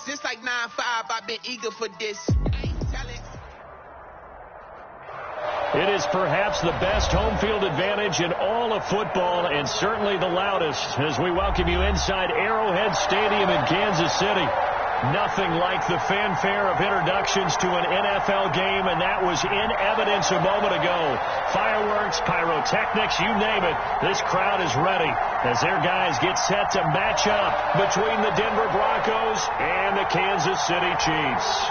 Since like 9-5, I've been eager for this. It is perhaps the best home field advantage in all of football, and certainly the loudest, as we welcome you inside Arrowhead Stadium in Kansas City. Nothing like the fanfare of introductions to an NFL game, and that was in evidence a moment ago. Fireworks, pyrotechnics, you name it. This crowd is ready as their guys get set to match up between the Denver Broncos and the Kansas City Chiefs.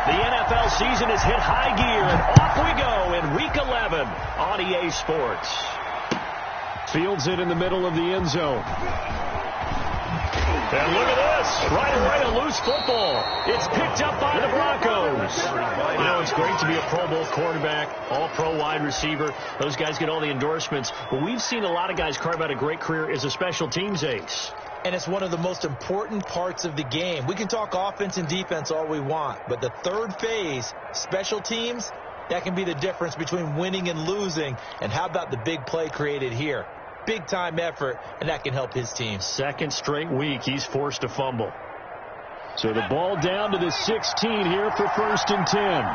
The NFL season has hit high gear, and off we go in Week 11 on EA Sports. Fields it in the middle of the end zone. And look at this. Right away, a loose football. It's picked up by the Broncos. You know, it's great to be a Pro Bowl quarterback, all-pro wide receiver. Those guys get all the endorsements. But we've seen a lot of guys carve out a great career as a special teams ace. And it's one of the most important parts of the game. We can talk offense and defense all we want, but the third phase, special teams, that can be the difference between winning and losing. And how about the big play created here? Big-time effort, and that can help his team. Second straight week, he's forced to fumble. So the ball down to the 16 here for 1st and 10.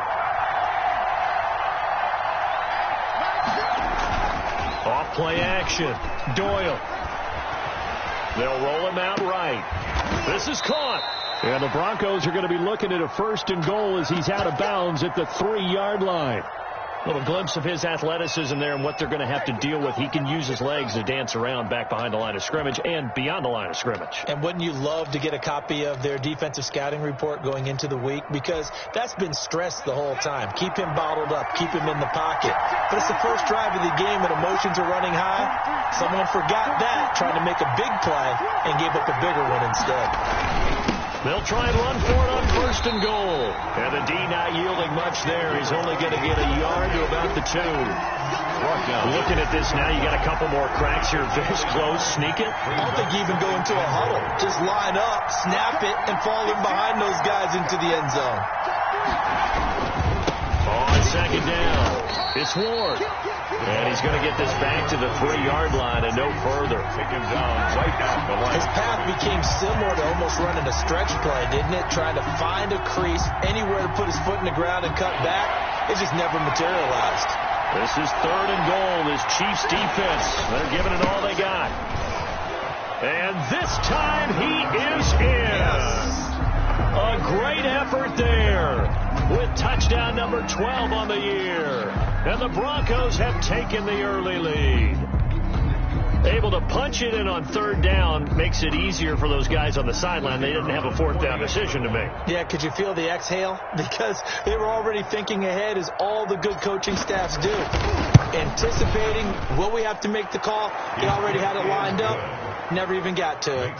Off play action. Doyle. They'll roll him out right. This is caught. And the Broncos are going to be looking at a 1st and goal as he's out of bounds at the 3-yard line. A little glimpse of his athleticism there and what they're going to have to deal with. He can use his legs to dance around back behind the line of scrimmage and beyond the line of scrimmage. And wouldn't you love to get a copy of their defensive scouting report going into the week? Because that's been stressed the whole time. Keep him bottled up. Keep him in the pocket. But it's the first drive of the game and emotions are running high. Someone forgot that, trying to make a big play, and gave up a bigger one instead. They'll try and run for it on 1st and goal. And the D not yielding much there. He's only going to get a yard to about the 2. Looking at this now, you got a couple more cracks here. Very close. Sneak it. I don't think you even go into a huddle. Just line up, snap it, and fall in behind those guys into the end zone. On 2nd down, it's Ward. And he's going to get this back to the 3-yard line and no further. Take him down right down the line. His path became similar to almost running a stretch play, didn't it? Trying to find a crease, anywhere to put his foot in the ground and cut back. It just never materialized. This is 3rd and goal. This Chiefs defense, they're giving it all they got. And this time he is in. A great effort there with touchdown number 12 on the year. And the Broncos have taken the early lead. Able to punch it in on 3rd down makes it easier for those guys on the sideline. They didn't have a 4th down decision to make. Yeah, could you feel the exhale? Because they were already thinking ahead, as all the good coaching staffs do. Anticipating, will we have to make the call? They already had it lined up. Never even got to it.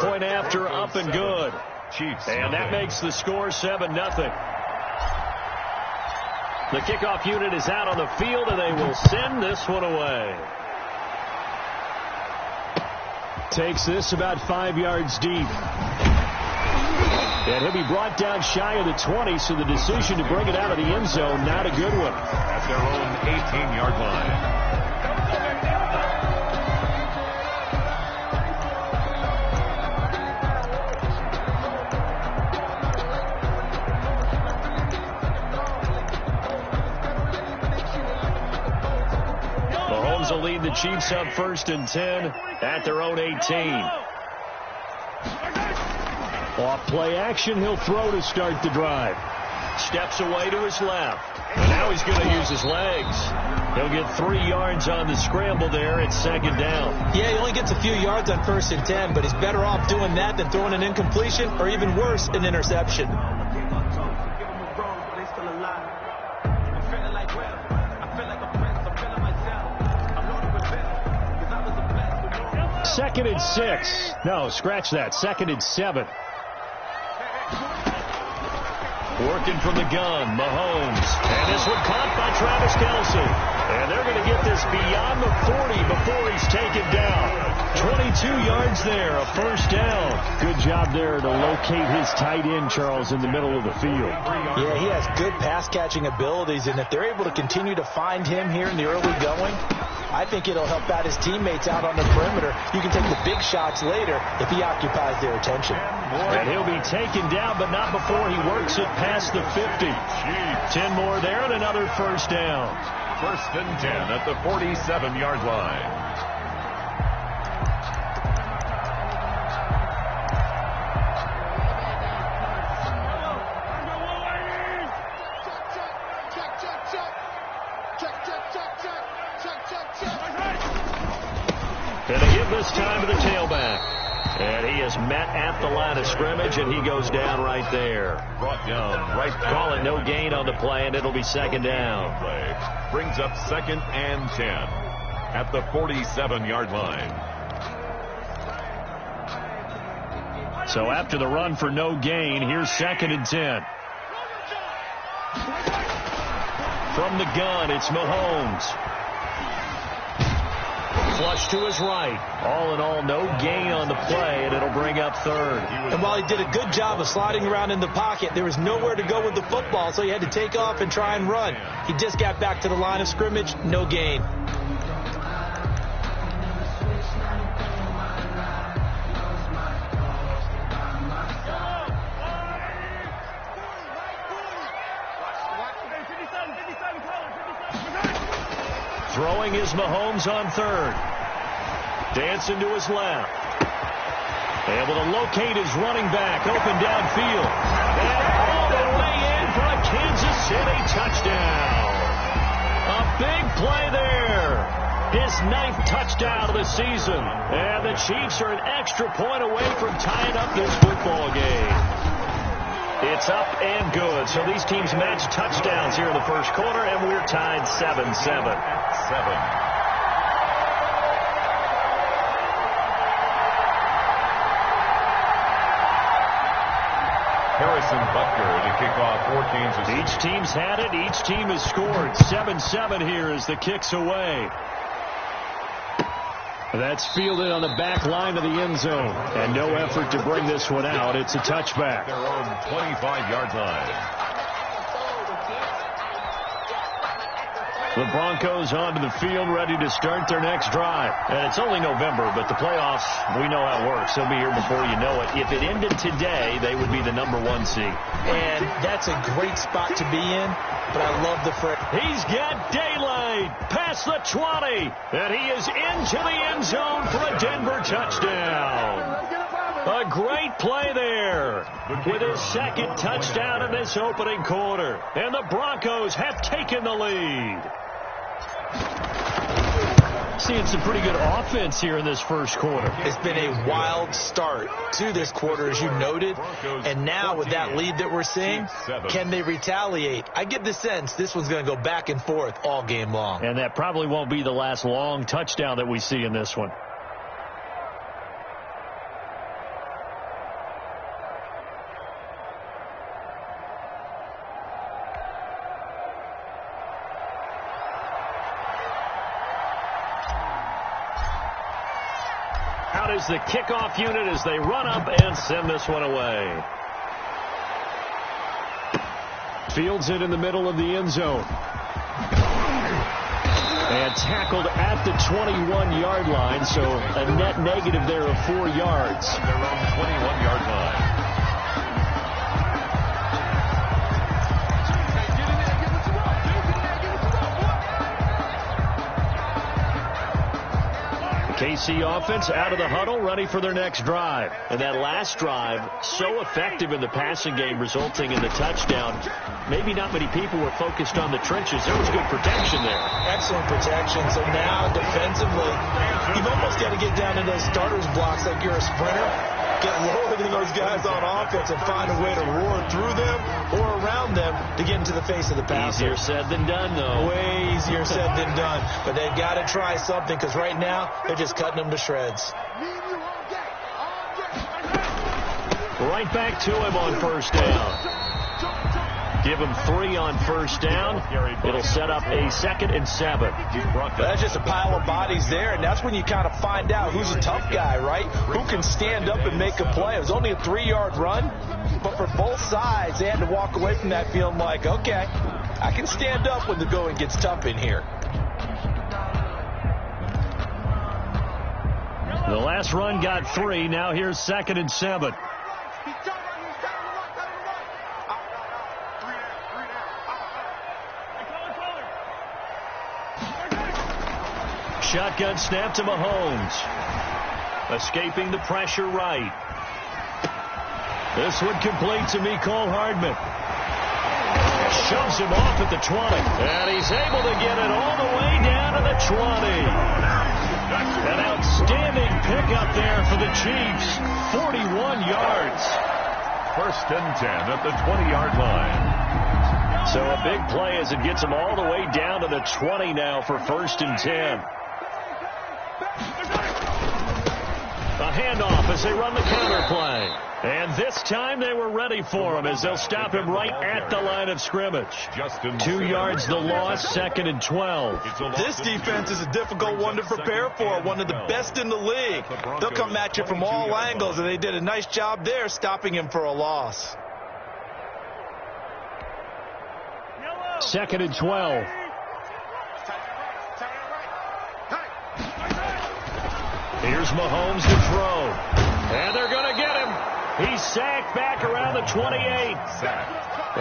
Point after, up and good. And that makes the score 7-0. The kickoff unit is out on the field, and they will send this one away. Takes this about 5 yards deep. And he'll be brought down shy of the 20, so the decision to bring it out of the end zone, not a good one. At their own 18-yard line. Will lead the Chiefs up 1st and 10 at their own 18. Off play action, he'll throw to start the drive. Steps away to his left. And now he's going to use his legs. He'll get 3 yards on the scramble there at 2nd down. Yeah, he only gets a few yards on 1st and 10, but he's better off doing that than throwing an incompletion, or even worse, an interception. 2nd and 6. No, scratch that. 2nd and 7. Working from the gun, Mahomes. And this one caught by Travis Kelce. And they're going to get this beyond the 40 before he's taken down. 22 yards there, a first down. Good job there to locate his tight end, Charles, in the middle of the field. Yeah, he has good pass-catching abilities, and if they're able to continue to find him here in the early going, I think it'll help out his teammates out on the perimeter. You can take the big shots later if he occupies their attention. And he'll be taken down, but not before he works it past the 50. 10 more there and another first down. First and 10 at the 47-yard line. And they give this time to the tailback. And he is met at the line of scrimmage, and he goes down right there. Brought down right. Call it no gain on the play, and it'll be second down. Play brings up second and 10 at the 47-yard line. So after the run for no gain, here's second and 10. From the gun, it's Mahomes. Flush to his right. All in all, no gain on the play, and it'll bring up third. And while he did a good job of sliding around in the pocket, there was nowhere to go with the football, so he had to take off and try and run. He just got back to the line of scrimmage, no gain. Throwing is Mahomes on third. Dancing to his left. Able to locate his running back. Open downfield. And all the way in for a Kansas City touchdown. A big play there. His 9th touchdown of the season. And the Chiefs are an extra point away from tying up this football game. It's up and good. So these teams match touchdowns here in the first quarter, and we're tied 7-7. Harrison Butker to kick off for Kansas City. Each team's had it. Each team has scored. 7-7 here as the kick's away. That's fielded on the back line of the end zone. And no effort to bring this one out. It's a touchback. Their own 25-yard line. The Broncos onto the field, ready to start their next drive. And it's only November, but the playoffs, we know how it works. They'll be here before you know it. If it ended today, they would be the #1 seed. And that's a great spot to be in, but I love the front. He's got daylight past the 20, and he is into the end zone for a Denver touchdown. A great play there with his second touchdown in this opening quarter. And the Broncos have taken the lead. Seeing some pretty good offense here in this first quarter. It's been a wild start to this quarter, as you noted. And now with that lead that we're seeing, can they retaliate? I get the sense this one's going to go back and forth all game long. And that probably won't be the last long touchdown that we see in this one. Out is the kickoff unit as they run up and send this one away. Fields it in the middle of the end zone. And tackled at the 21-yard line, so a net negative there of 4 yards. Their own 21-yard line. KC offense out of the huddle, ready for their next drive. And that last drive, so effective in the passing game, resulting in the touchdown. Maybe not many people were focused on the trenches. There was good protection there. Excellent protection. So now, defensively, you've almost got to get down to those starters blocks like you're a sprinter. Get lower than those guys on offense and find a way to roar through them or around them to get into the face of the passer. Easier said than done, though. Way easier said than done. But they've got to try something because right now they're just cutting them to shreds. Right back to him on first down. Give him 3 on first down. It'll set up a 2nd and 7. That's just a pile of bodies there, and that's when you kind of find out who's a tough guy, right? Who can stand up and make a play. It was only a 3-yard run, but for both sides, they had to walk away from that feeling like, okay, I can stand up when the going gets tough in here. The last run got 3. Now here's 2nd and 7. Shotgun snap to Mahomes. Escaping the pressure right. This one complete to Mecole Hardman. Shoves him off at the 20. And he's able to get it all the way down to the 20. An outstanding pickup there for the Chiefs. 41 yards. 1st and 10 at the 20-yard line. So a big play as it gets them all the way down to the 20 now for 1st and 10. A handoff as they run the counter play. And this time they were ready for him as they'll stop him right at the line of scrimmage. 2 yards the loss, 2nd and 12. This defense is a difficult one to prepare for, one of the best in the league. They'll come at you from all angles, and they did a nice job there stopping him for a loss. 2nd and 12. Here's Mahomes to throw. And they're going to get him. He's sacked back around the 28.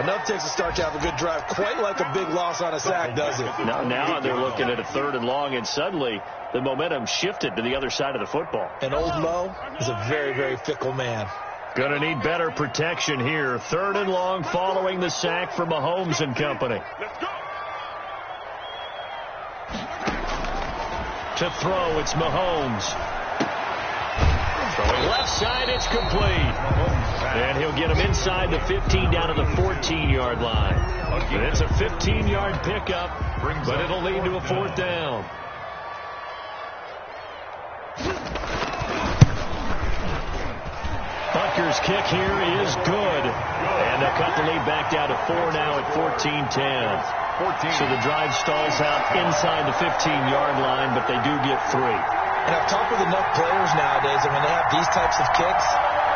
Enough takes a start to have a good drive. Quite like a big loss on a sack, does it? Now they're looking at a 3rd and long, and suddenly the momentum shifted to the other side of the football. And old Mo is a very, very fickle man. Going to need better protection here. 3rd and long following the sack for Mahomes and company. To throw, it's Mahomes. Throwing left side, it's complete. And he'll get him inside the 15 down to the 14-yard line. And it's a 15-yard pickup, but it'll lead to a 4th down. Butker's kick here is good. And they'll cut the lead back down to 4 now at 14-10. So the drive stalls out inside the 15-yard line, but they do get 3. And I've talked with enough players nowadays, and when they have these types of kicks,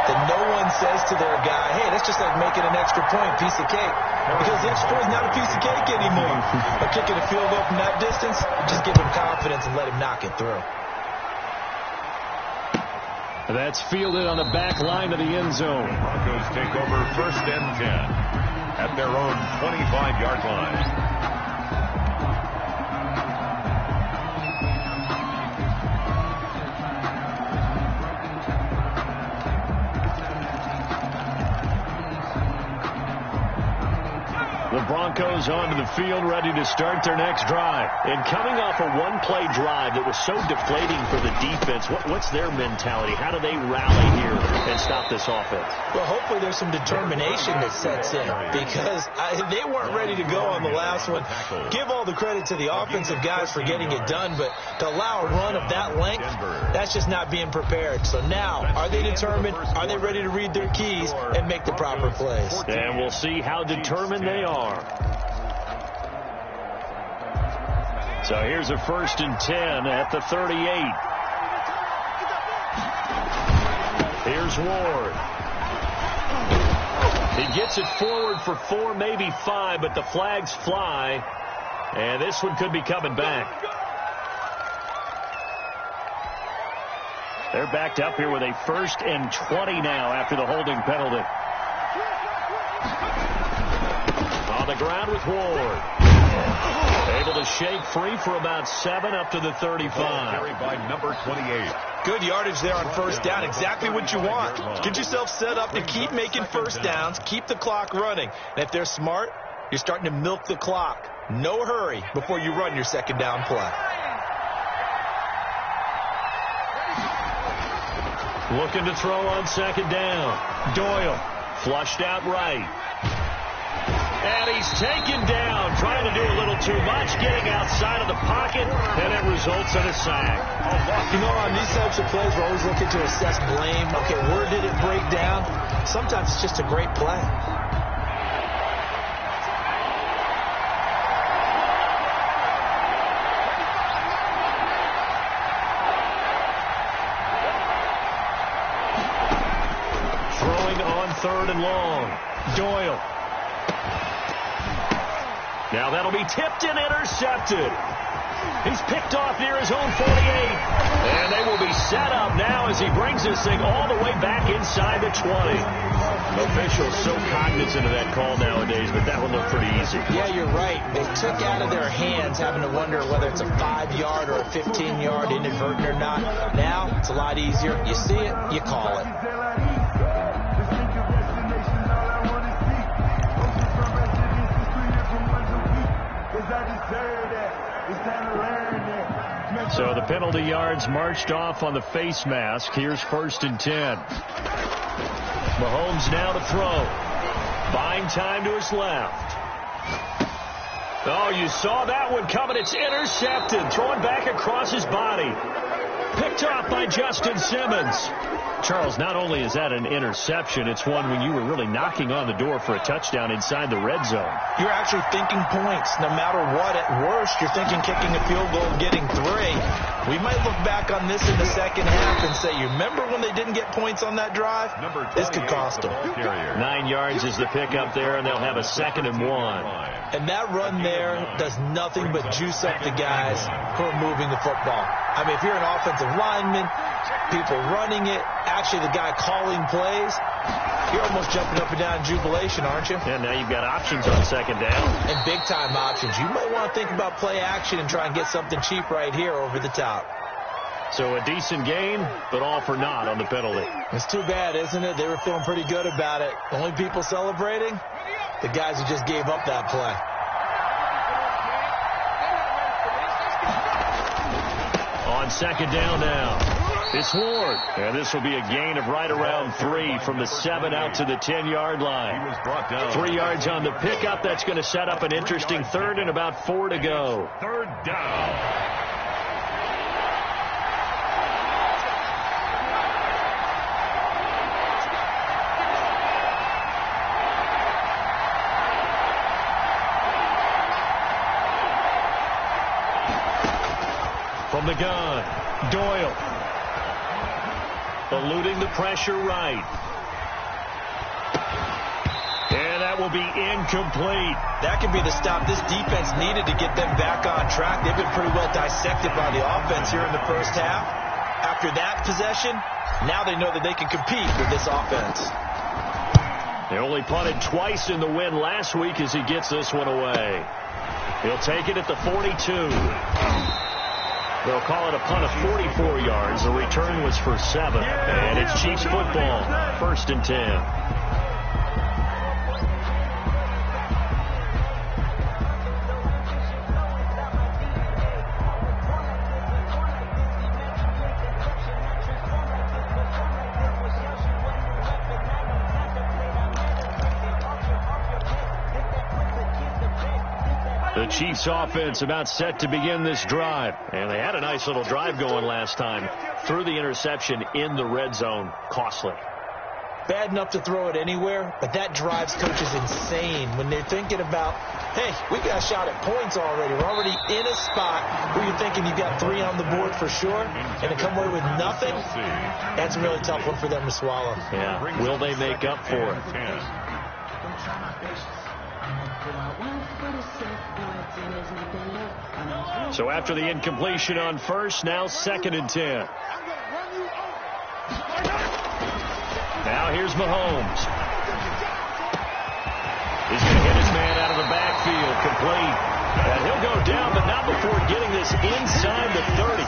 that no one says to their guy, hey, that's just like making an extra point, piece of cake. Because the extra point is not a piece of cake anymore. But kicking a field goal from that distance, just give him confidence and let him knock it through. That's fielded on the back line of the end zone. Broncos take over 1st and 10 at their own 25-yard line. The Broncos onto the field, ready to start their next drive. And coming off a one-play drive that was so deflating for the defense, what's their mentality? How do they rally here and stop this offense? Well, hopefully there's some determination that sets in, because they weren't ready to go on the last one. Give all the credit to the offensive guys for getting it done, but to allow a run of that length, that's just not being prepared. So now, are they determined? Are they ready to read their keys and make the proper plays? And we'll see how determined they are. So here's a 1st and 10 at the 38. Here's Ward. He gets it forward for 4, maybe 5, but the flags fly. And this one could be coming back. They're backed up here with a 1st and 20 now after the holding penalty. On the ground with Ward. Able to shake free for about 7 up to the 35. Carried by number 28. Good yardage there on 1st down. Exactly what you want. Get yourself set up to keep making 1st downs. Keep the clock running. And if they're smart, you're starting to milk the clock. No hurry before you run your 2nd down play. Looking to throw on 2nd down. Doyle flushed out right. And he's taken down, trying to do a little too much, getting outside of the pocket, and it results in a sack. You know, on these types of plays, we're always looking to assess blame. Okay, where did it break down? Sometimes it's just a great play. 3rd and long. Doyle. Now that'll be tipped and intercepted. He's picked off near his own 48. And they will be set up now as he brings this thing all the way back inside the 20. Officials so cognizant of that call nowadays, but that one looked pretty easy. Yeah, you're right. They took out of their hands having to wonder whether it's a 5-yard or a 15-yard inadvertent or not. Now it's a lot easier. You see it, you call it. So the penalty yards marched off on the face mask. Here's 1st and 10. Mahomes now to throw. Buying time to his left. Oh, you saw that one coming. It's intercepted. Throwing back across his body. Picked off by Justin Simmons. Charles, not only is that an interception, it's one when you were really knocking on the door for a touchdown inside the red zone. You're actually thinking points. No matter what, at worst, you're thinking kicking a field goal and getting 3. We might look back on this in the second half and say, you remember when they didn't get points on that drive? This could cost them. 9 yards is the pickup there, and they'll have a 2nd and 1. And that run there does nothing but juice up the guys who are moving the football. I mean, if you're an offensive lineman, people running it, actually the guy calling plays, you're almost jumping up and down in jubilation, aren't you? And now you've got options on 2nd down. And big-time options. You might want to think about play action and try and get something cheap right here over the top. So a decent gain, but all for naught on the penalty. It's too bad, isn't it? They were feeling pretty good about it. The only people celebrating, the guys who just gave up that play. On 2nd down now, it's Ward. And this will be a gain of right around 3 from the 7 out to the 10-yard line. He was brought down. 3 yards on the pickup. That's going to set up an interesting 3rd and about 4 to go. 3rd down. From the gun, Doyle. Eluding the pressure right. And that will be incomplete. That could be the stop this defense needed to get them back on track. They've been pretty well dissected by the offense here in the first half. After that possession, now they know that they can compete with this offense. They only punted twice in the win last week as he gets this one away. He'll take it at the 42. They'll call it a punt of 44 yards. The return was for 7. And it's Chiefs football. 1st and 10. The Chiefs offense about set to begin this drive. And they had a nice little drive going last time. Threw the interception in the red zone. Costly. Bad enough to throw it anywhere, but that drives coaches insane when they're thinking about, hey, we got a shot at points already. We're already in a spot where you're thinking you got 3 on the board for sure, and to come away with nothing, that's a really tough one for them to swallow. Yeah. Will they make up for it? So after the incompletion on 1st, now 2nd and 10. Now here's Mahomes. He's going to hit his man out of the backfield, complete. And he'll go down, but not before getting this inside the 30.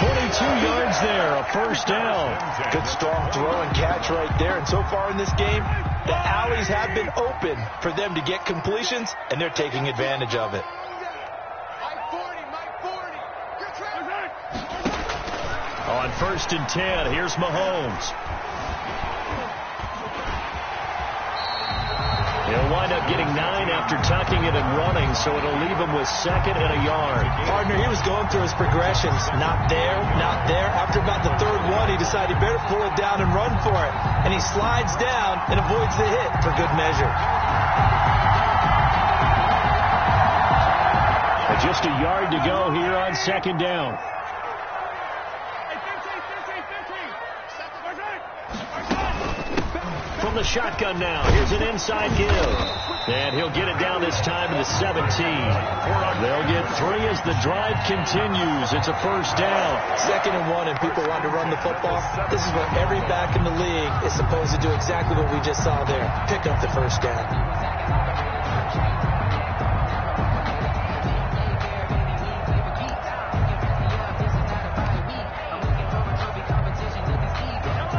22 yards there, a 1st down. Good strong throw and catch right there. And so far in this game, the alleys have been open for them to get completions, and they're taking advantage of it. On 1st and 10, here's Mahomes. He'll wind up getting 9 after tucking it and running, so it'll leave him with 2nd and a yard. Partner, he was going through his progressions. Not there, not there. After about the 3rd one, he decided he better pull it down and run for it. And he slides down and avoids the hit for good measure. Just a yard to go here on 2nd down. From the shotgun now, here's an inside give. And he'll get it down this time to the 17. They'll get 3 as the drive continues. It's a first down. 2nd and 1, and people want to run the football. This is what every back in the league is supposed to do, exactly what we just saw there. Pick up the first down.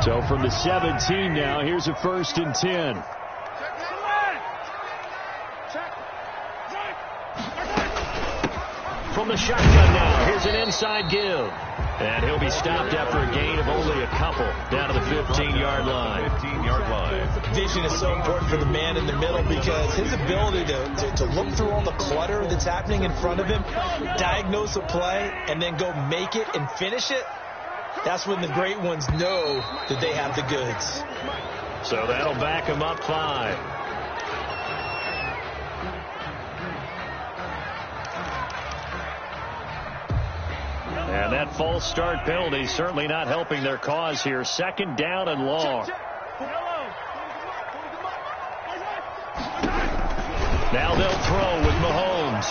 So from the 17 now, here's a 1st and 10. From the shotgun now, here's an inside give. And he'll be stopped after a gain of only a couple down to the 15-yard line. 15-yard line. Vision is so important for the man in the middle because his ability to look through all the clutter that's happening in front of him, diagnose a play, and then go make it and finish it, that's when the great ones know that they have the goods. So that'll back him up 5. And that false start penalty certainly not helping their cause here. 2nd down and long. Now they'll throw with Mahomes.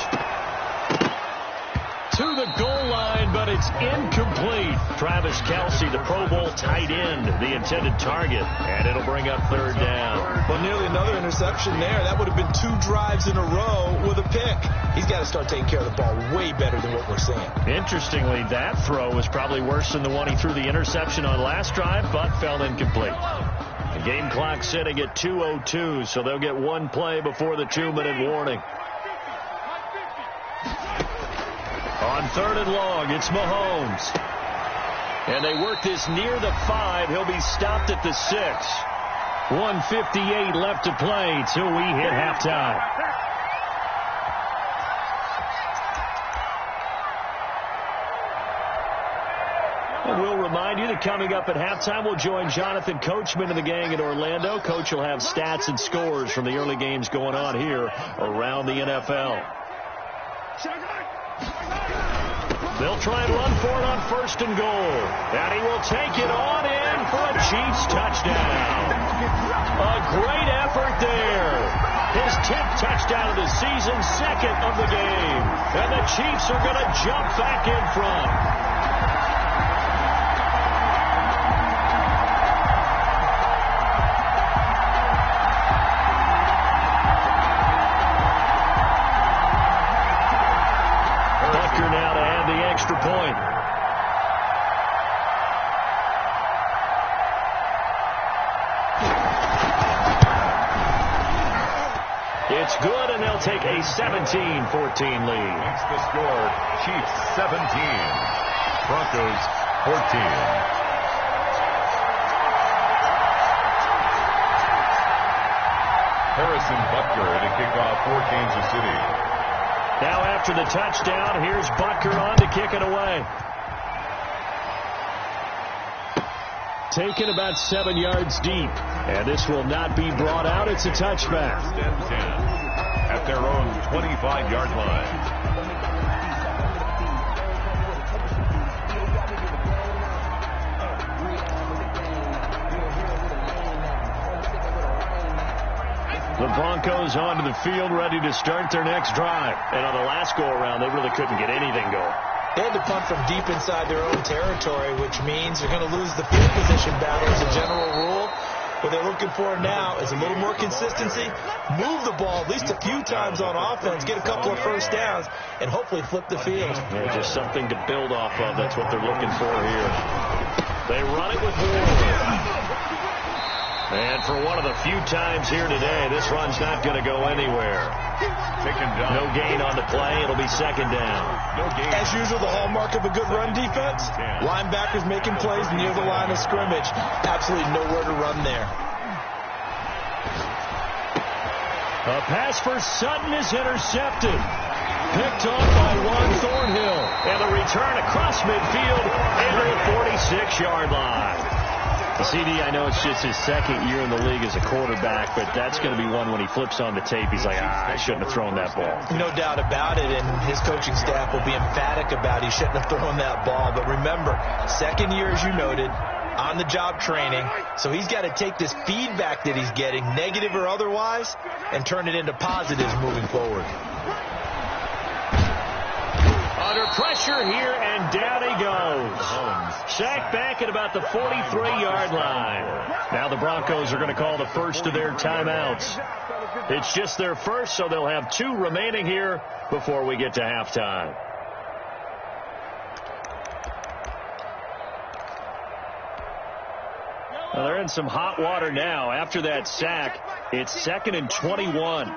To the goal line, but it's incomplete. Travis Kelce, the Pro Bowl tight end, the intended target. And it'll bring up 3rd down. Well, nearly another interception there. That would have been 2 drives in a row with a pick. He's got to start taking care of the ball way better than what we're seeing. Interestingly, that throw was probably worse than the one he threw the interception on last drive, but fell incomplete. The game clock sitting at 2:02, so they'll get 1 play before the 2-minute warning. On 3rd and long, it's Mahomes. And they work this near the 5. He'll be stopped at the 6. 1:58 left to play till we hit halftime. And we'll remind you that coming up at halftime, we'll join Jonathan Coachman and the gang in Orlando. Coach will have stats and scores from the early games going on here around the NFL. They'll try and run for it on 1st and goal. And he will take it on in for a Chiefs touchdown. A great effort there. His 10th touchdown of the season, 2nd of the game. And the Chiefs are going to jump back in front. Now to add the extra point. It's good, and they'll take a 17-14 lead. Makes the score Chiefs 17, Broncos 14. Harrison Butker to kick off for Kansas City. Now after the touchdown, here's Butker on to kick it away. Taken about 7 yards deep. And this will not be brought out. It's a touchback. 10 at their own 25-yard line. The Broncos onto the field, ready to start their next drive. And on the last go-around, they really couldn't get anything going. They had to punt from deep inside their own territory, which means they're going to lose the field position battle as a general rule. What they're looking for now is a little more consistency, move the ball at least a few times on offense, get a couple of first downs, and hopefully flip the field. Yeah, just something to build off of. That's what they're looking for here. They run it with Ward. And for one of the few times here today, this run's not going to go anywhere. Taken down. No gain on the play. It'll be 2nd down. No gain. As usual, the hallmark of a good run defense, linebackers making plays near the line of scrimmage. Absolutely nowhere to run there. A pass for Sutton is intercepted. Picked off by Juan Thornhill. And the return across midfield into the 46-yard line. CD, I know it's just his 2nd year in the league as a quarterback, but that's going to be one when he flips on the tape. He's like, I shouldn't have thrown that ball. No doubt about it, and his coaching staff will be emphatic about he shouldn't have thrown that ball. But remember, 2nd year, as you noted, on-the-job training, so he's got to take this feedback that he's getting, negative or otherwise, and turn it into positives moving forward. Under pressure here, and down he goes. Sacked back at about the 43-yard line. Now the Broncos are going to call the first of their timeouts. It's just their first, so they'll have 2 remaining here before we get to halftime. Well, they're in some hot water now. After that sack, it's 2nd and 21.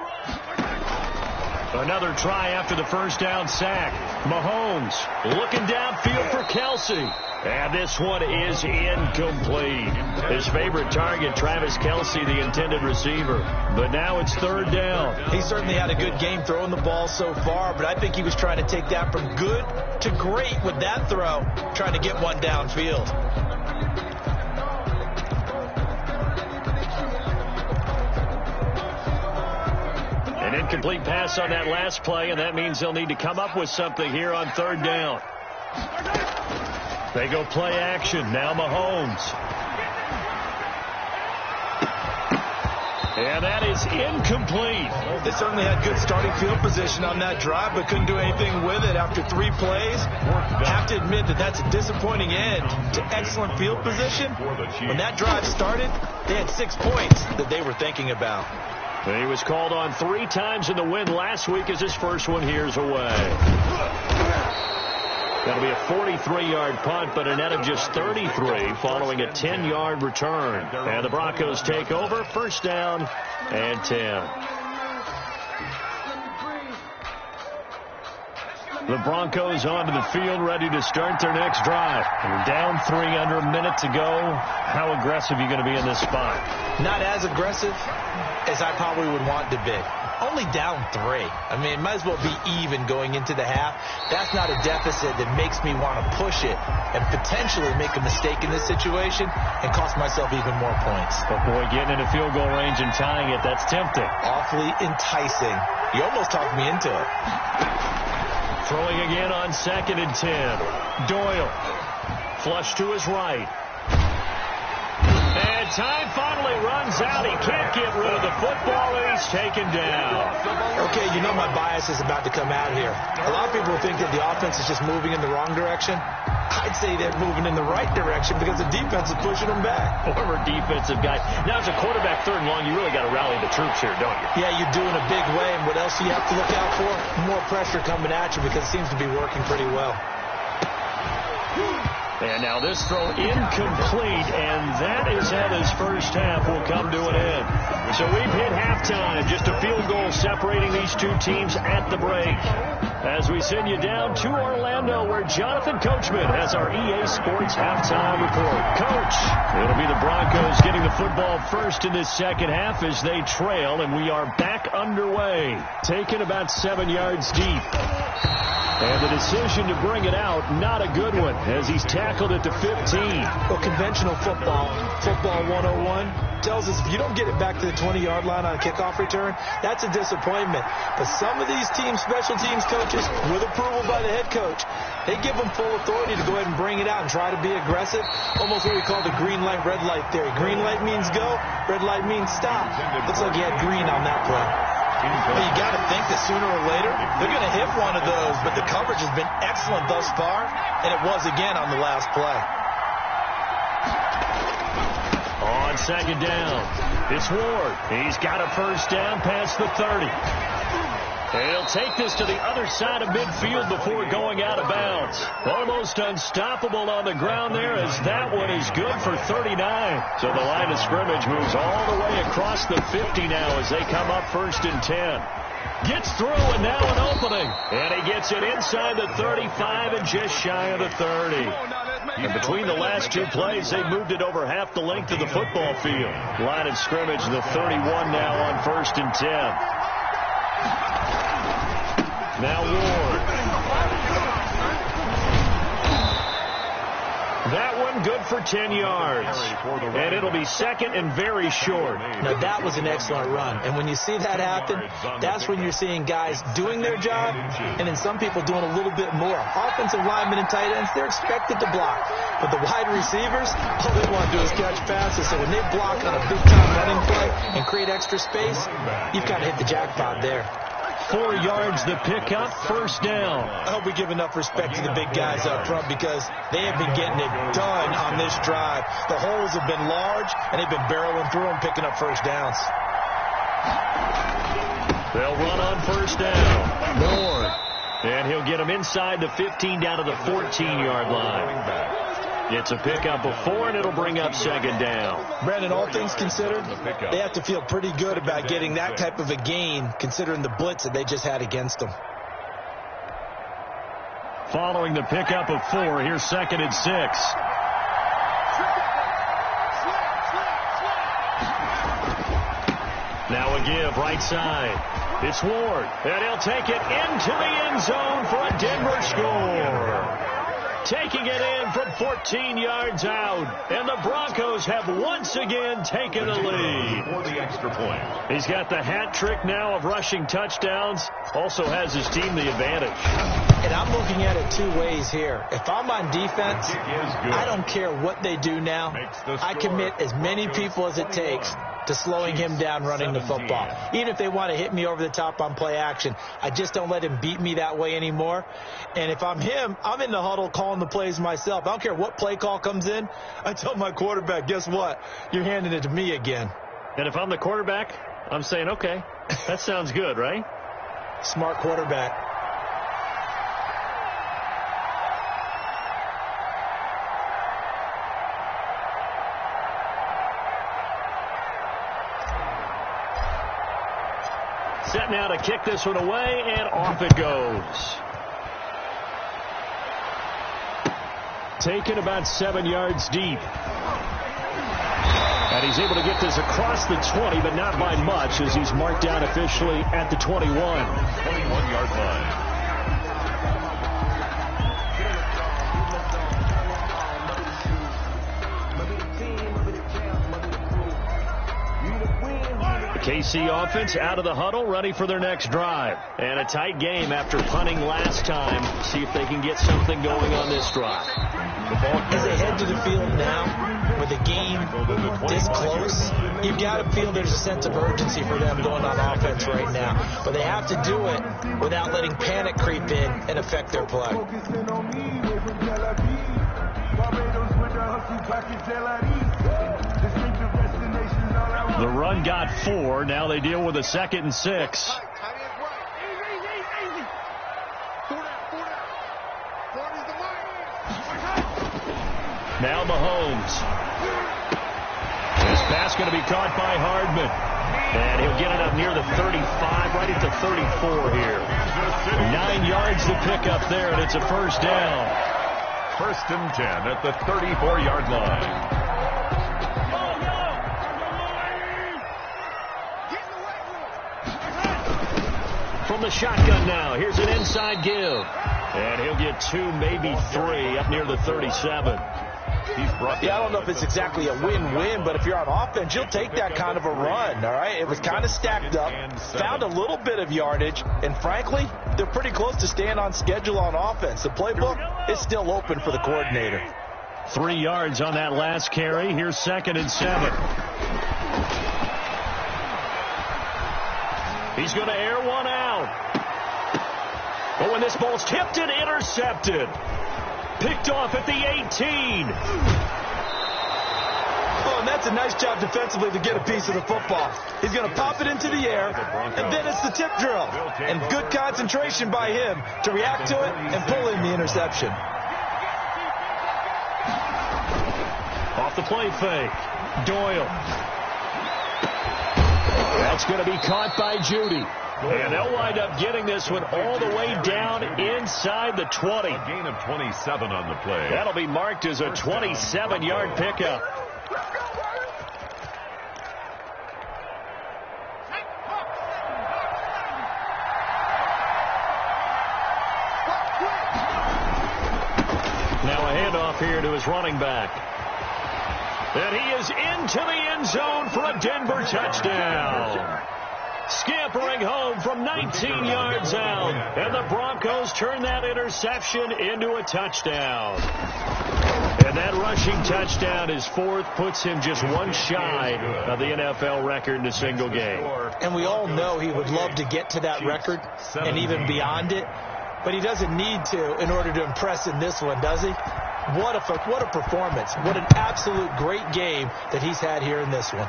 Another try after the first down sack. Mahomes looking downfield for Kelsey. And this one is incomplete. His favorite target, Travis Kelsey, the intended receiver. But now it's 3rd down. He certainly had a good game throwing the ball so far, but I think he was trying to take that from good to great with that throw, trying to get one downfield. An incomplete pass on that last play, and that means they'll need to come up with something here on 3rd down. They go play action. Now Mahomes. And that is incomplete. They certainly had good starting field position on that drive, but couldn't do anything with it after 3 plays. I have to admit that that's a disappointing end to excellent field position. When that drive started, they had 6 points that they were thinking about. He was called on 3 times in the win last week as his first one here's away. That'll be a 43-yard punt, but a net of just 33 following a 10-yard return. And the Broncos take over, 1st down and 10. The Broncos onto the field, ready to start their next drive. They're down 3 under a minute to go. How aggressive are you going to be in this spot? Not as aggressive as I probably would want to be. Only down 3. I mean, it might as well be even going into the half. That's not a deficit that makes me want to push it and potentially make a mistake in this situation and cost myself even more points. But, boy, getting into field goal range and tying it, that's tempting. Awfully enticing. You almost talked me into it. Throwing again on 2nd and 10. Doyle. Flush to his right. And time finally runs out. He can't get rid of the football, and he's taken down. Okay, you know my bias is about to come out here. A lot of people think that the offense is just moving in the wrong direction. I'd say they're moving in the right direction because the defense is pushing them back. Former defensive guy. Now, as a quarterback 3rd and long, you really got to rally the troops here, don't you? Yeah, you do in a big way. And what else do you have to look out for? More pressure coming at you because it seems to be working pretty well. And now this throw incomplete, and that is how this first half will come to an end. So we've hit halftime, just a field goal separating these 2 teams at the break. As we send you down to Orlando, where Jonathan Coachman has our EA Sports halftime report. Coach, it'll be the Broncos getting the football first in this second half as they trail, and we are back underway. Taken about 7 yards deep. And the decision to bring it out, not a good one, as he's tackled at the 15. Well, conventional football 101, tells us if you don't get it back to the 20-yard line on a kickoff return, that's a disappointment. But some of these teams, special teams coaches, with approval by the head coach, they give them full authority to go ahead and bring it out and try to be aggressive. Almost what we call the green light, red light theory. Green light means go, red light means stop. Looks like he had green on that play. Well, you got to think that sooner or later they're going to hit one of those, but the coverage has been excellent thus far, and it was again on the last play. On 2nd down, it's Ward. He's got a 1st down past the 30. And he'll take this to the other side of midfield before going out of bounds. Almost unstoppable on the ground there, as that one is good for 39. So the line of scrimmage moves all the way across the 50 now as they come up 1st and 10. Gets through, and now an opening. And he gets it inside the 35 and just shy of the 30. And between the last 2 plays, they moved it over half the length of the football field. Line of scrimmage, the 31 now on 1st and 10. Now Ward. That one him, good for 10 yards. And it'll be second and very short. Now, that was an excellent run. And when you see that happen, that's when you're seeing guys doing their job and then some people doing a little bit more. Offensive linemen and tight ends, they're expected to block. But the wide receivers, all they want to do is catch passes. So when they block on a big-time running play and create extra space, you've kind of hit the jackpot there. 4 yards the pickup, first down. I hope we give enough respect to the big guys up front because they have been getting it done on this drive. The holes have been large, and they've been barreling through them, picking up first downs. They'll run on first down. Moore. And he'll get them inside the 15 down to the 14-yard line. It's a pickup of 4, and it'll bring up second down. Brandon, all things considered, they have to feel pretty good about getting that type of a gain considering the blitz that they just had against them. Following the pickup of 4, here's second and 6. Now a give, right side. It's Ward, and he'll take it into the end zone for a Denver score. Taking it in from 14 yards out, and the Broncos have once again taken the lead. For the extra point. He's got the hat trick now of rushing touchdowns, also has his team the advantage. And I'm looking at it 2 ways here. If I'm on defense, I don't care what they do now. I commit as many people as it takes to slowing him down running the football. Even if they want to hit me over the top on play action, I just don't let him beat me that way anymore. And if I'm him, I'm in the huddle calling the plays myself. I don't care what play call comes in. I tell my quarterback, guess what? You're handing it to me again. And if I'm the quarterback, I'm saying, okay, that sounds good, right? Smart quarterback. Set now to kick this one away, and off it goes. Taken about 7 yards deep. And he's able to get this across the 20, but not by much, as he's marked down officially at the 21. 21-yard line. KC offense out of the huddle, ready for their next drive. And a tight game after punting last time. See if they can get something going on this drive. As they head to the field now, with the game this close, you've got to feel there's a sense of urgency for them going on offense right now. But they have to do it without letting panic creep in and affect their play. The run got 4. Now they deal with a 2nd and 6. Now Mahomes. This pass going to be caught by Hardman. And he'll get it up near the 35, right at the 34 here. 9 yards to pick up there, and it's a first down. 1st and 10 at the 34-yard line. From the shotgun now, here's an inside give. And he'll get 2, maybe 3, up near the 37. I don't know if it's exactly a win-win, but if you're on offense, you'll take that kind of a run, all right? It was kind of stacked up, found a little bit of yardage, and frankly, they're pretty close to staying on schedule on offense. The playbook is still open for the coordinator. 3 yards on that last carry. Here's 2nd and 7. He's going to air one out. But when this ball's tipped and intercepted. Picked off at the 18. Oh, and that's a nice job defensively to get a piece of the football. He's going to pop it into the air, and then it's the tip drill. And good concentration by him to react to it and pull in the interception. Off the play fake. Doyle. That's going to be caught by Judy. And they'll wind up getting this one all the way down inside the 20. A gain of 27 on the play. That'll be marked as a 27-yard pickup. Now a handoff here to his running back. And he is into the end zone for a Denver touchdown. Scampering home from 19 yards out. And the Broncos turn that interception into a touchdown. And that rushing touchdown, his fourth, puts him just one shy of the NFL record in a single game. And we all know he would love to get to that record and even beyond it. But he doesn't need to in order to impress in this one, does he? What a performance. What an absolute great game that he's had here in this one.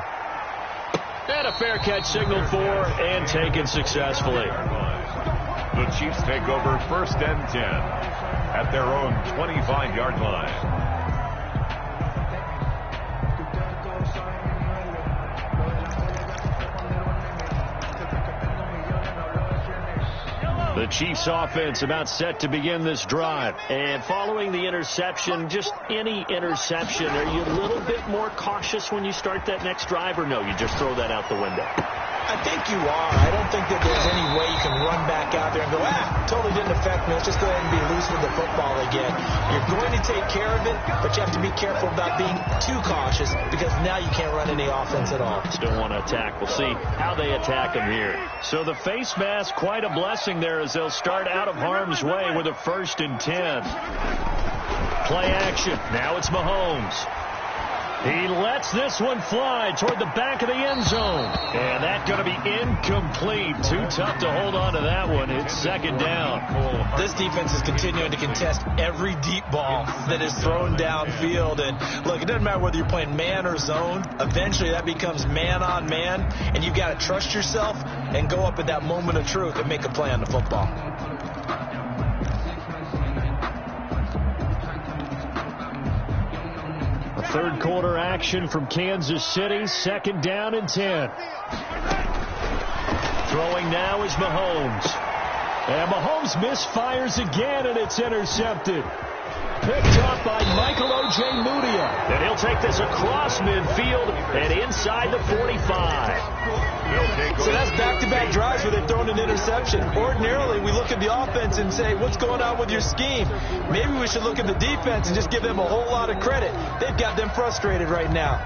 And a fair catch signaled for and taken successfully. The Chiefs take over 1st and 10 at their own 25-yard line. The Chiefs offense about set to begin this drive. And following the interception, just any interception, are you a little bit more cautious when you start that next drive, or no, you just throw that out the window? I think you are. I don't think that there's any way you can run back out there and go, totally didn't affect me. Let's just go ahead and be loose with the football again. You're going to take care of it, but you have to be careful about being too cautious because now you can't run any offense at all. Still want to attack. We'll see how they attack him here. So the face mask, quite a blessing there as they'll start out of harm's way with a 1st and 10. Play action. Now it's Mahomes. He lets this one fly toward the back of the end zone. And that's going to be incomplete. Too tough to hold on to that one. It's 2nd down. This defense is continuing to contest every deep ball that is thrown downfield. And look, it doesn't matter whether you're playing man or zone. Eventually that becomes man on man. And you've got to trust yourself and go up at that moment of truth and make a play on the football. Third quarter action from Kansas City. 2nd down and 10. Throwing now is Mahomes. And Mahomes misfires again, and it's intercepted. Picked up by Michael Ojemudia. And he'll take this across midfield and inside the 45. So that's back-to-back drives where they've thrown an interception. Ordinarily, we look at the offense and say, what's going on with your scheme? Maybe we should look at the defense and just give them a whole lot of credit. They've got them frustrated right now.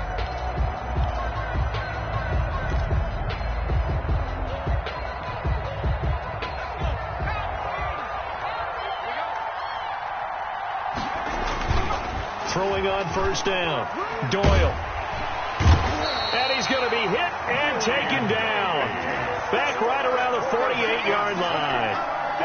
Throwing on 1st down. Doyle. And he's going to be hit and taken down. Back right around the 48-yard line.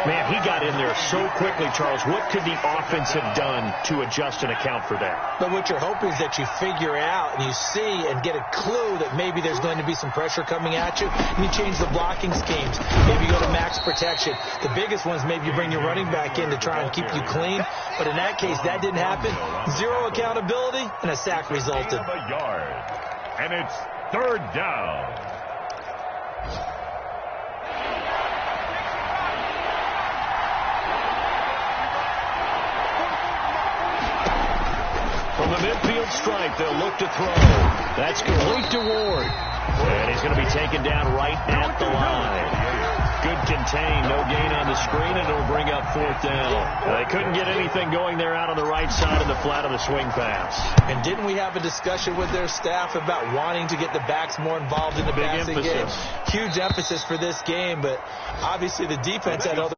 Man, he got in there so quickly, Charles. What could the offense have done to adjust and account for that? But what you're hoping is that you figure out and you see and get a clue that maybe there's going to be some pressure coming at you, and you change the blocking schemes. Maybe you go to max protection. The biggest ones, maybe you bring your running back in to try and keep you clean. But in that case, that didn't happen. Zero accountability, and a sack resulted. And it's 3rd down. From the midfield stripe, they'll look to throw. That's complete to Ward. And he's going to be taken down right at the line. Good contain, no gain on the screen, and it'll bring up 4th down. They couldn't get anything going there out on the right side of the flat of the swing pass. And didn't we have a discussion with their staff about wanting to get the backs more involved in the passing game? Huge emphasis for this game, but obviously the defense had other.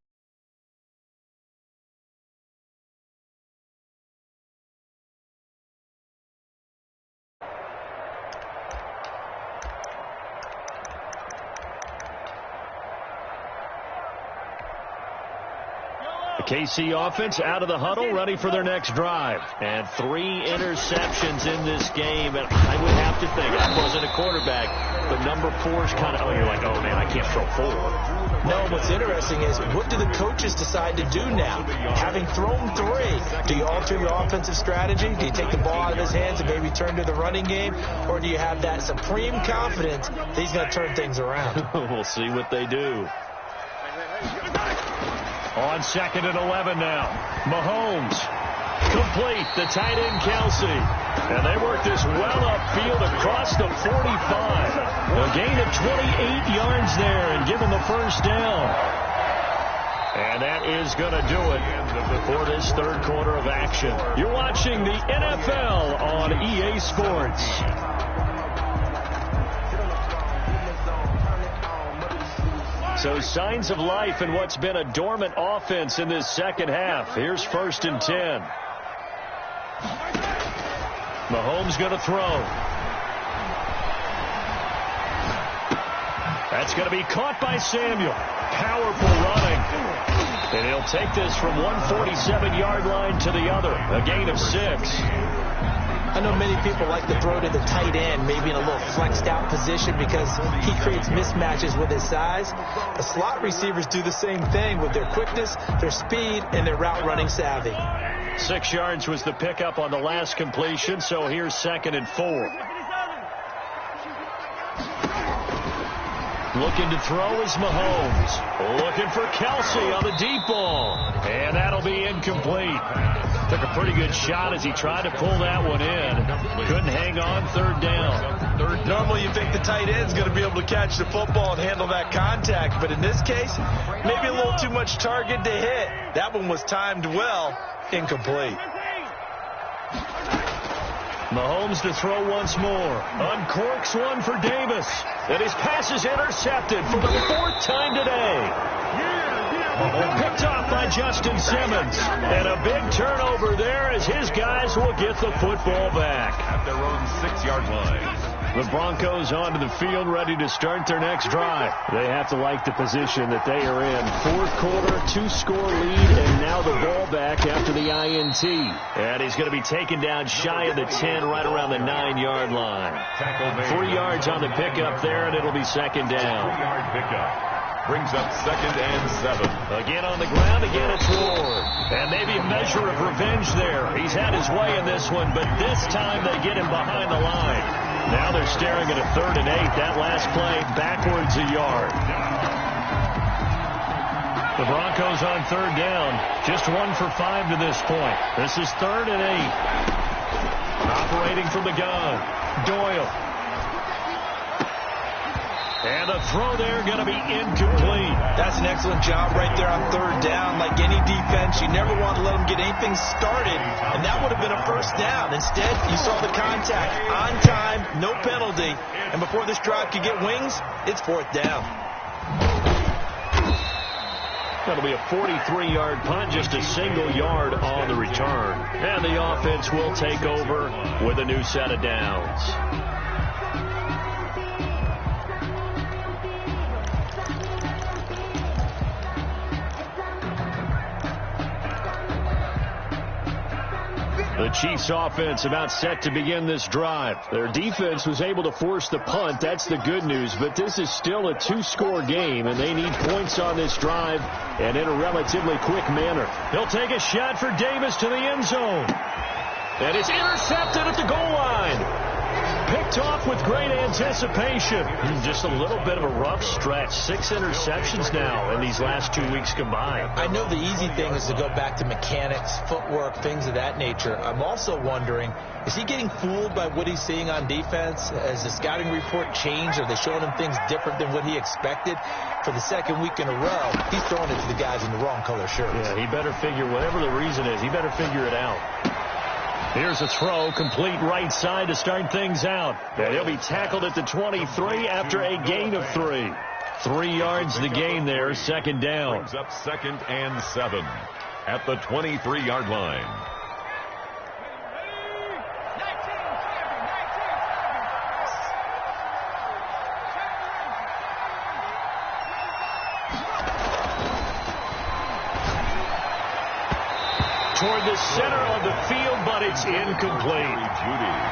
KC offense out of the huddle, ready for their next drive. And 3 interceptions in this game. And I would have to think, I wasn't a quarterback, but number 4 is kind of, you're like, oh, man, I can't throw 4. No, what's interesting is, what do the coaches decide to do now? Having thrown 3, do you alter your offensive strategy? Do you take the ball out of his hands and maybe turn to the running game? Or do you have that supreme confidence that he's going to turn things around? We'll see what they do. On 2nd and 11 now. Mahomes. Complete. The tight end, Kelsey. And they work this well upfield across the 45. A gain of 28 yards there and give him the 1st down. And that is going to do it for this third quarter of action. You're watching the NFL on EA Sports. So signs of life in what's been a dormant offense in this second half. Here's 1st and 10. Mahomes going to throw. That's going to be caught by Samuel. Powerful running. And he'll take this from 147-yard line to the other. A gain of 6. I know many people like to throw to the tight end, maybe in a little flexed out position because he creates mismatches with his size. The slot receivers do the same thing with their quickness, their speed, and their route running savvy. 6 yards was the pickup on the last completion, so here's 2nd and 4. Looking to throw is Mahomes. Looking for Kelsey on the deep ball. And that'll be incomplete. Took a pretty good shot as he tried to pull that one in. Couldn't hang on. 3rd down. Normally you think the tight end's going to be able to catch the football and handle that contact. But in this case, maybe a little too much target to hit. That one was timed well. Incomplete. Mahomes to throw once more. Uncorks one for Davis. And his pass is intercepted for the 4th time today. Picked off by Justin Simmons. And a big turnover there as his guys will get the football back. At their own 6-yard line. The Broncos onto the field ready to start their next drive. They have to like the position that they are in. 4th quarter, 2-score lead, and now the ball back after the INT. And he's going to be taken down shy of the 10, right around the 9-yard line. 3 yards on the pickup there, and it'll be 2nd down. 3-yard pickup. Brings up 2nd and 7. Again on the ground, again it's Ward. And maybe a measure of revenge there. He's had his way in this one, but this time they get him behind the line. Now they're staring at a 3rd and 8. That last play backwards a yard. The Broncos on 3rd down. Just 1 for 5 to this point. This is 3rd and 8. Operating from the gun. Doyle. And a throw there going to be incomplete. That's an excellent job right there on 3rd down. Like any defense, you never want to let them get anything started, and that would have been a 1st down. Instead, you saw the contact on time, no penalty, and before this drive could get wings, it's 4th down. That'll be a 43-yard punt, just a single yard on the return. And the offense will take over with a new set of downs. The Chiefs offense about set to begin this drive. Their defense was able to force the punt. That's the good news. But this is still a 2-score game, and they need points on this drive and in a relatively quick manner. He'll take a shot for Davis to the end zone. And it's intercepted at the goal line. Picked off with great anticipation. Just a little bit of a rough stretch. 6 interceptions now in these last 2 weeks combined. I know the easy thing is to go back to mechanics, footwork, things of that nature. I'm also wondering, is he getting fooled by what he's seeing on defense? Has the scouting report changed? Are they showing him things different than what he expected? For the 2nd week in a row, he's throwing it to the guys in the wrong color shirts. Yeah, he better figure, whatever the reason is, he better figure it out. Here's a throw, complete right side to start things out. And he'll be tackled at the 23 after a gain of 3. 3 yards the gain there, 2nd down. Brings up 2nd and 7 at the 23-yard line. Toward the center of the field, but it's incomplete.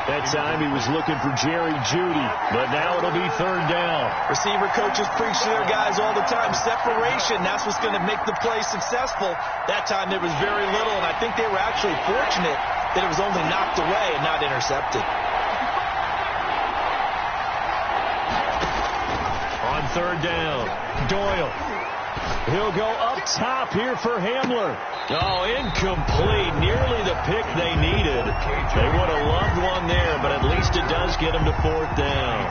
That time he was looking for Jerry Jeudy, but now it'll be 3rd down. Receiver coaches preach to their guys all the time. Separation, that's what's going to make the play successful. That time there was very little, and I think they were actually fortunate that it was only knocked away and not intercepted. On 3rd down, Doyle. He'll go up top here for Hamler. Oh, incomplete. Nearly the pick they needed. They would have loved one there, but at least it does get him to 4th down.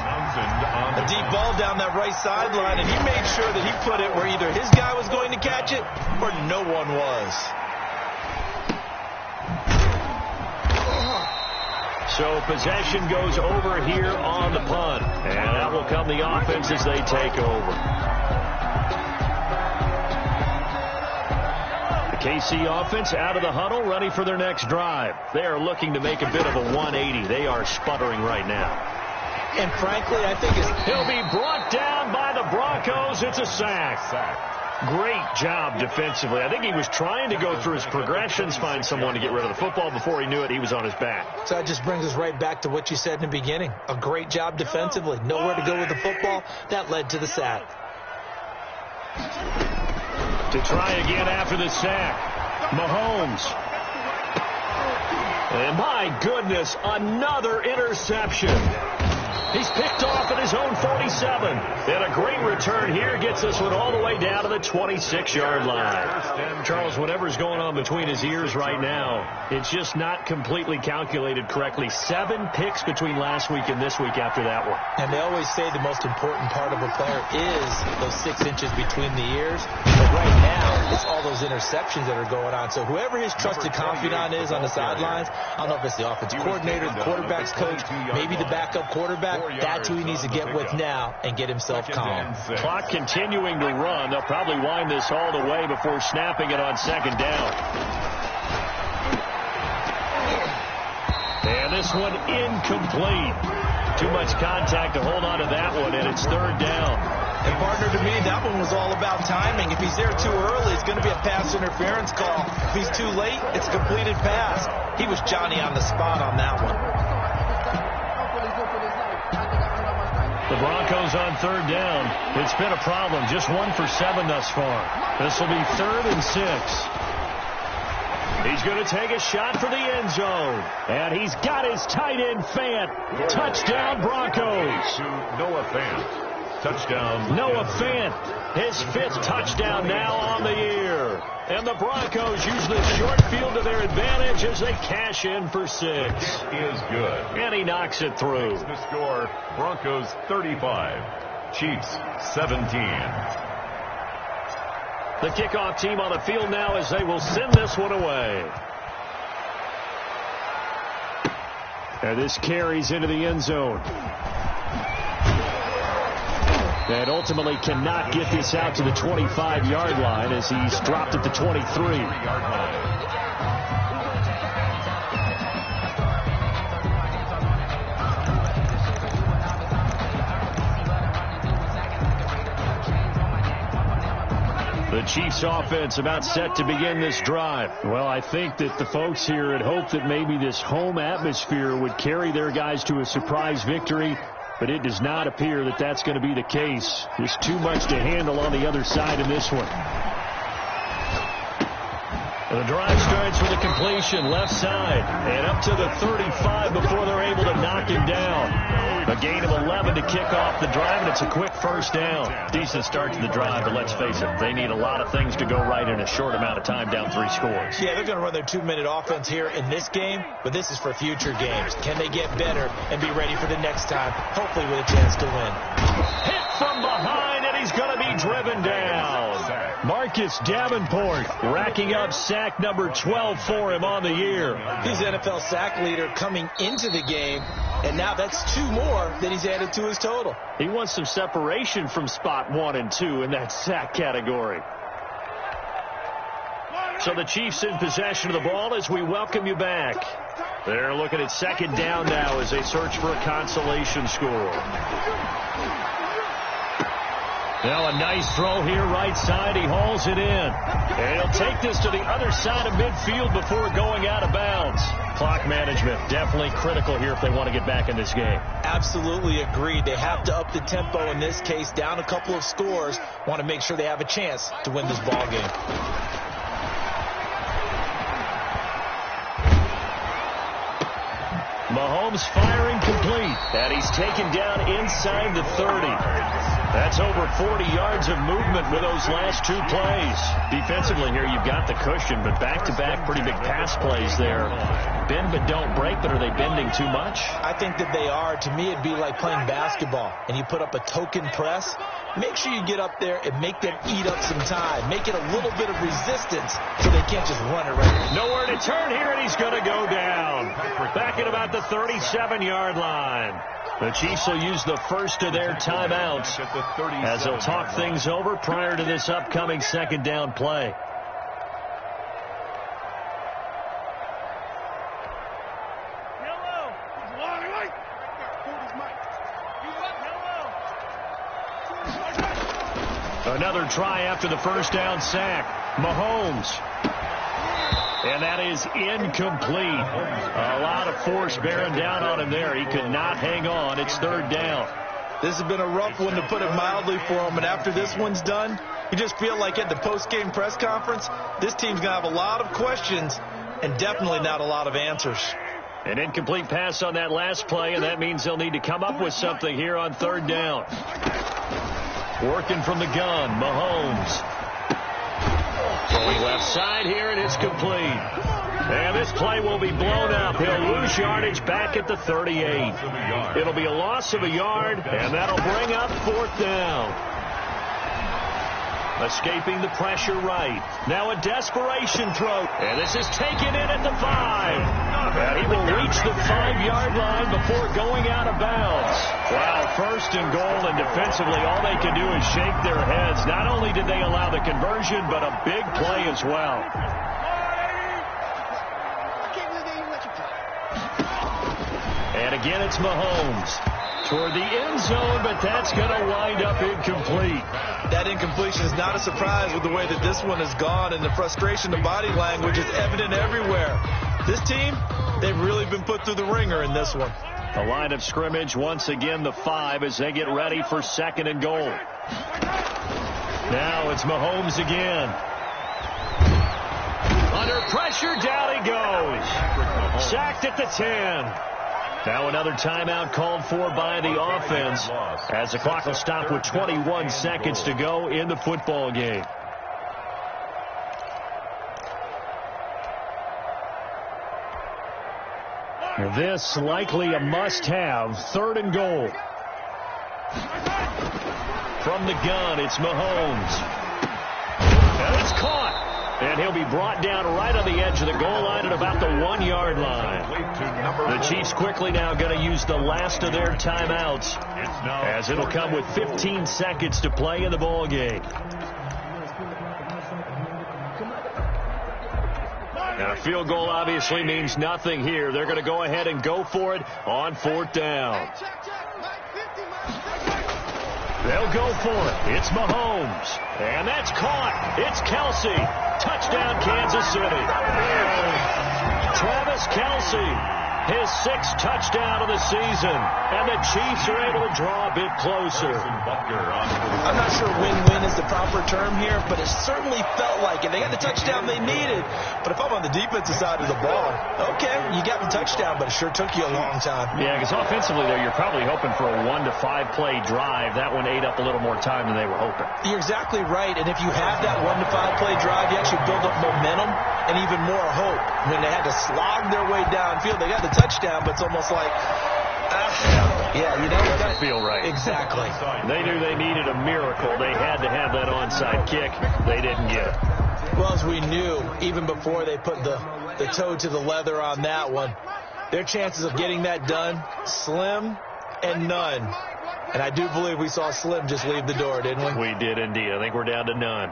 A deep ball down that right sideline, and he made sure that he put it where either his guy was going to catch it or no one was. So possession goes over here on the punt. And that will come the offense as they take over. The KC offense out of the huddle, ready for their next drive. They are looking to make a bit of a 180. They are sputtering right now. And frankly, I think he'll be brought down by the Broncos. It's a sack. Great job defensively. I think he was trying to go through his progressions, find someone to get rid of the football. Before he knew it, he was on his back. So that just brings us right back to what you said in the beginning. A great job defensively. Nowhere to go with the football. That led to the sack. To try again after the sack, Mahomes. And my goodness, another interception. He's picked off at his own 47. And a great return here gets this one all the way down to the 26-yard line. Charles, whatever's going on between his ears right now, it's just not completely calculated correctly. 7 picks between last week and this week after that one. And they always say the most important part of a player is those 6 inches between the ears. But right now, it's all those interceptions that are going on. So whoever his trusted confidant is on the sidelines, I don't know if it's the offensive coordinator, the quarterback's coach, maybe the backup quarterback, that's who he needs to get with now and get himself calm. Clock continuing to run. They'll probably wind this all the way before snapping it on 2nd down. And this one incomplete. Too much contact to hold on to that one, and it's 3rd down. And partner, to me, that one was all about timing. If he's there too early, it's going to be a pass interference call. If he's too late, it's a completed pass. He was Johnny on the spot on that one. The Broncos on 3rd down. It's been a problem. Just 1 for 7 thus far. This will be 3rd and 6. He's going to take a shot for the end zone. And he's got his tight end, Fant. Touchdown, Broncos. Noah Fant. Touchdown. Noah Fant, his 5th touchdown now on the year. And the Broncos use the short field to their advantage as they cash in for 6. Is good. And he knocks it through. The score, Broncos 35, Chiefs 17. The kickoff team on the field now as they will send this one away. And this carries into the end zone. And ultimately cannot get this out to the 25-yard line as he's dropped at the 23-yard line. The Chiefs offense about set to begin this drive. Well, I think that the folks here had hoped that maybe this home atmosphere would carry their guys to a surprise victory. But it does not appear that that's going to be the case. There's too much to handle on the other side in this one. And the drive starts with a completion left side and up to the 35 before they're able to knock him down. A gain of 11 to kick off the drive, and it's a quick 1st down. Decent start to the drive, but let's face it, they need a lot of things to go right in a short amount of time, down 3 scores. Yeah, they're going to run their 2-minute offense here in this game, but this is for future games. Can they get better and be ready for the next time, hopefully with a chance to win? Hit from behind, and he's going to be driven down. Marcus Davenport racking up sack number 12 for him on the year. He's NFL sack leader coming into the game, and now that's 2 more that he's added to his total. He wants some separation from spot 1 and 2 in that sack category. So the Chiefs in possession of the ball as we welcome you back. They're looking at 2nd down now as they search for a consolation score. Now a nice throw here right side. He hauls it in. And he'll take this to the other side of midfield before going out of bounds. Clock management definitely critical here if they want to get back in this game. Absolutely agreed. They have to up the tempo in this case, down a couple of scores. Want to make sure they have a chance to win this ball game. Mahomes firing complete. And he's taken down inside the 30. That's over 40 yards of movement with those last two plays. Defensively here, you've got the cushion, but back-to-back pretty big pass plays there. Bend but don't break, but are they bending too much? I think that they are. To me, it'd be like playing basketball, and you put up a token press. Make sure you get up there and make them eat up some time. Make it a little bit of resistance so they can't just run it right. Nowhere to turn here, and he's going to go down. Back at about the 37-yard line. The Chiefs will use the first of their timeouts as they'll talk things over prior to this upcoming second down play. Another try after the first down sack. Mahomes. And that is incomplete. A lot of force bearing down on him there. He could not hang on. It's third down. This has been a rough one, to put it mildly, for him. And after this one's done, you just feel like at the post-game press conference, this team's going to have a lot of questions and definitely not a lot of answers. An incomplete pass on that last play, and that means they'll need to come up with something here on third down. Working from the gun, Mahomes. Going left side here, and it's complete. And this play will be blown up. He'll lose yardage back at the 38. It'll be a loss of a yard, and that'll bring up fourth down. Escaping the pressure right. Now a desperation throw. And this is taken in at the 5. And he will reach the 5-yard line before going out of bounds. Wow, first and goal, and defensively all they can do is shake their heads. Not only did they allow the conversion, but a big play as well. And again, it's Mahomes toward the end zone, but that's going to wind up incomplete. That incompletion is not a surprise with the way that this one has gone, and the frustration, the body language is evident everywhere. This team, they've really been put through the ringer in this one. The line of scrimmage, once again, the 5 as they get ready for second and goal. Now it's Mahomes again. Under pressure, down he goes. Sacked at the 10. Now another timeout called for by the offense as the clock will stop with 21 seconds to go in the football game. This likely a must-have, third and goal. From the gun, it's Mahomes. And it's caught. And he'll be brought down right on the edge of the goal line at about the 1-yard line. The Chiefs quickly now going to use the last of their timeouts as it'll come with 15 seconds to play in the ball game. And a field goal obviously means nothing here. They're going to go ahead and go for it on fourth down. They'll go for it. It's Mahomes. And that's caught. It's Kelsey. Touchdown, Kansas City. Travis Kelsey. His 6th touchdown of the season. And the Chiefs are able to draw a bit closer. I'm not sure win-win is the proper term here, but it certainly felt like it. They got the touchdown they needed. But if I'm on the defensive side of the ball, okay, you got the touchdown, but it sure took you a long time. Yeah, because offensively, though, you're probably hoping for a 1 to 5 play drive. That one ate up a little more time than they were hoping. You're exactly right. And if you have that 1 to 5 play drive, you actually build up momentum and even more hope. When they had to slog their way downfield, they got the touchdown, but it's almost like, yeah, you know, it doesn't feel right. Exactly. They knew they needed a miracle. They had to have that onside kick. They didn't get it. Well, as we knew, even before they put the toe to the leather on that one, their chances of getting that done, slim and none. And I do believe we saw Slim just leave the door, didn't we? We did indeed. I think we're down to none.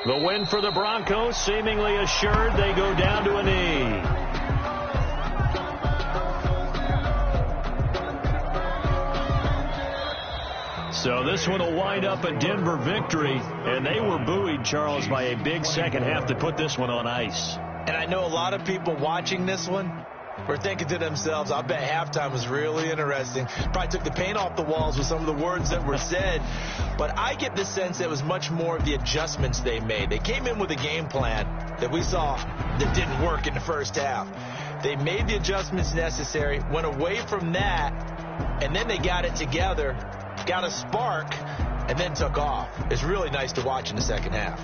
The win for the Broncos, seemingly assured. They go down to a knee. So this one will wind up a Denver victory, and they were buoyed, Charles, by a big second half to put this one on ice. And I know a lot of people watching this one were thinking to themselves, I bet halftime was really interesting. Probably took the paint off the walls with some of the words that were said. But I get the sense that it was much more of the adjustments they made. They came in with a game plan that we saw that didn't work in the first half. They made the adjustments necessary, went away from that, and then they got it together, got a spark, and then took off. It's really nice to watch in the second half.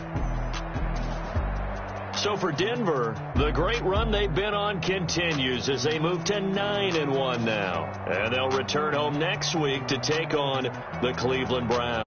So for Denver, the great run they've been on continues as they move to 9-1 now. And they'll return home next week to take on the Cleveland Browns.